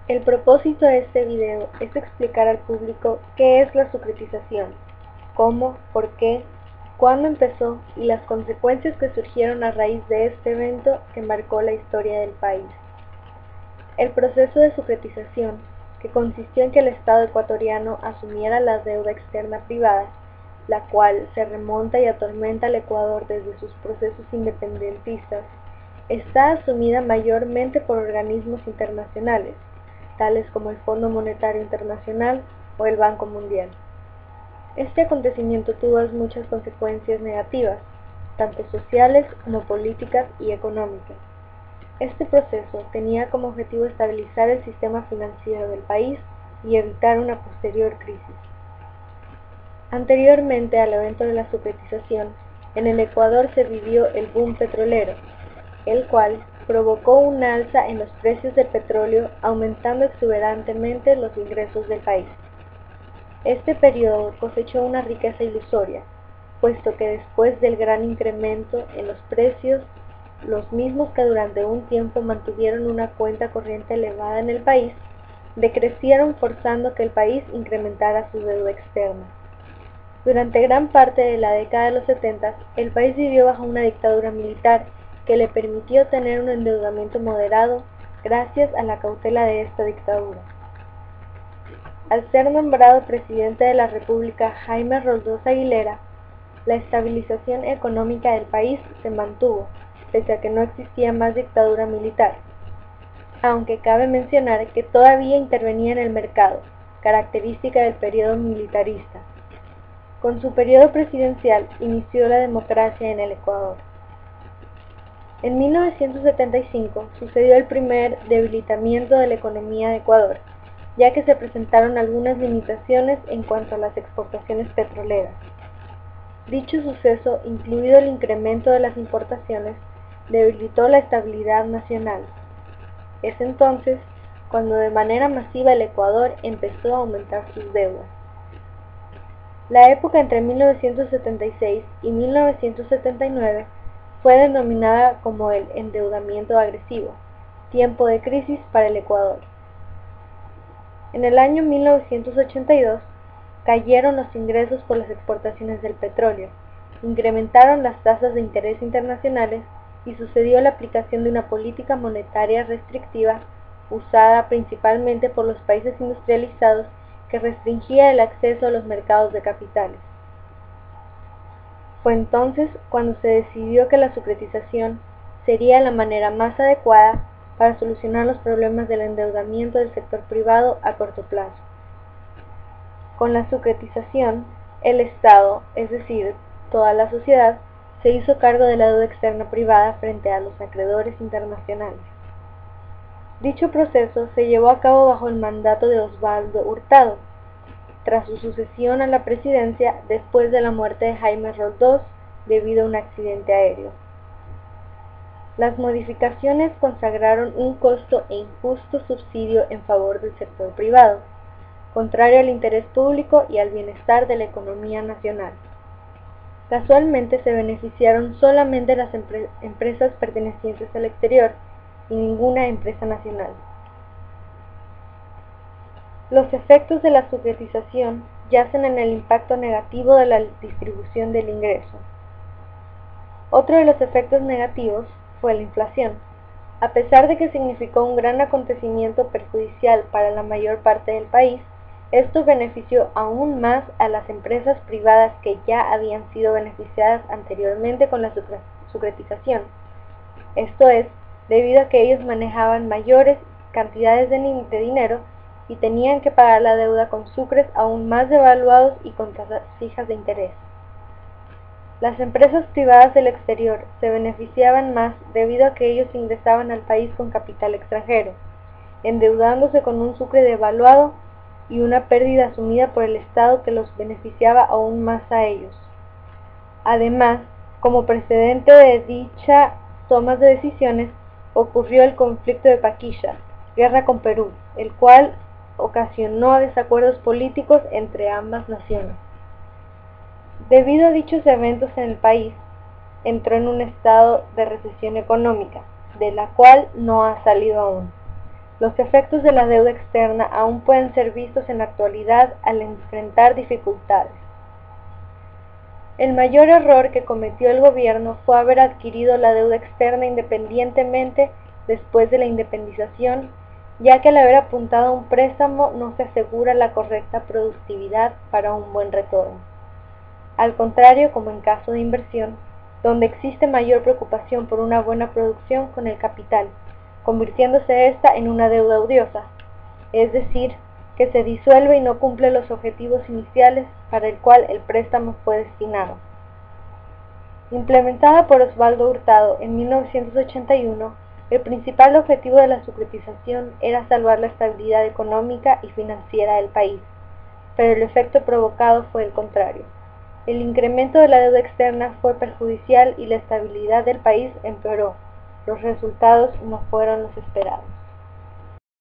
El propósito de este video es explicar al público qué es la sucretización, cómo, por qué, cuándo empezó y las consecuencias que surgieron a raíz de este evento que marcó la historia del país. El proceso de sucretización, que consistió en que el Estado ecuatoriano asumiera la deuda externa privada, la cual se remonta y atormenta al Ecuador desde sus procesos independentistas, está asumida mayormente por organismos internacionales, tales como el Fondo Monetario Internacional o el Banco Mundial. Este acontecimiento tuvo muchas consecuencias negativas, tanto sociales como políticas y económicas. Este proceso tenía como objetivo estabilizar el sistema financiero del país y evitar una posterior crisis. Anteriormente al evento de la sucretización, en el Ecuador se vivió el boom petrolero, el cual provocó un alza en los precios del petróleo, aumentando exuberantemente los ingresos del país. Este periodo cosechó una riqueza ilusoria, puesto que después del gran incremento en los precios, los mismos que durante un tiempo mantuvieron una cuenta corriente elevada en el país, decrecieron forzando que el país incrementara su deuda externa. Durante gran parte de la década de los 70, el país vivió bajo una dictadura militar que le permitió tener un endeudamiento moderado gracias a la cautela de esta dictadura. Al ser nombrado presidente de la República Jaime Roldós Aguilera, la estabilización económica del país se mantuvo, pese a que no existía más dictadura militar, aunque cabe mencionar que todavía intervenía en el mercado, característica del periodo militarista. Con su periodo presidencial inició la democracia en el Ecuador. En 1975 sucedió el primer debilitamiento de la economía de Ecuador, ya que se presentaron algunas limitaciones en cuanto a las exportaciones petroleras. Dicho suceso, incluido el incremento de las importaciones, debilitó la estabilidad nacional. Es entonces cuando de manera masiva el Ecuador empezó a aumentar sus deudas. La época entre 1976 y 1979 fue denominada como el endeudamiento agresivo, tiempo de crisis para el Ecuador. En el año 1982 cayeron los ingresos por las exportaciones del petróleo, incrementaron las tasas de interés internacionales y sucedió la aplicación de una política monetaria restrictiva usada principalmente por los países industrializados que restringía el acceso a los mercados de capitales. Fue entonces cuando se decidió que la sucretización sería la manera más adecuada para solucionar los problemas del endeudamiento del sector privado a corto plazo. Con la sucretización, el Estado, es decir, toda la sociedad, se hizo cargo de la deuda externa privada frente a los acreedores internacionales. Dicho proceso se llevó a cabo bajo el mandato de Osvaldo Hurtado, tras su sucesión a la presidencia después de la muerte de Jaime Roldós debido a un accidente aéreo. Las modificaciones consagraron un costo e injusto subsidio en favor del sector privado, contrario al interés público y al bienestar de la economía nacional. Casualmente se beneficiaron solamente las empresas pertenecientes al exterior y ninguna empresa nacional. Los efectos de la sucretización yacen en el impacto negativo de la distribución del ingreso. Otro de los efectos negativos fue la inflación. A pesar de que significó un gran acontecimiento perjudicial para la mayor parte del país, esto benefició aún más a las empresas privadas que ya habían sido beneficiadas anteriormente con la sucretización. Esto es, debido a que ellos manejaban mayores cantidades de dinero y tenían que pagar la deuda con sucres aún más devaluados y con tasas fijas de interés. Las empresas privadas del exterior se beneficiaban más debido a que ellos ingresaban al país con capital extranjero, endeudándose con un sucre devaluado y una pérdida asumida por el Estado que los beneficiaba aún más a ellos. Además, como precedente de dicha toma de decisiones, ocurrió el conflicto de Paquilla, guerra con Perú, el cual ocasionó desacuerdos políticos entre ambas naciones. Debido a dichos eventos en el país, entró en un estado de recesión económica, de la cual no ha salido aún. Los efectos de la deuda externa aún pueden ser vistos en la actualidad al enfrentar dificultades. El mayor error que cometió el gobierno fue haber adquirido la deuda externa independientemente después de la independización, ya que al haber apuntado a un préstamo no se asegura la correcta productividad para un buen retorno. Al contrario, como en caso de inversión, donde existe mayor preocupación por una buena producción con el capital, convirtiéndose esta en una deuda odiosa, es decir, que se disuelve y no cumple los objetivos iniciales para el cual el préstamo fue destinado. Implementada por Osvaldo Hurtado en 1981, el principal objetivo de la securitización era salvar la estabilidad económica y financiera del país, pero el efecto provocado fue el contrario. El incremento de la deuda externa fue perjudicial y la estabilidad del país empeoró. Los resultados no fueron los esperados.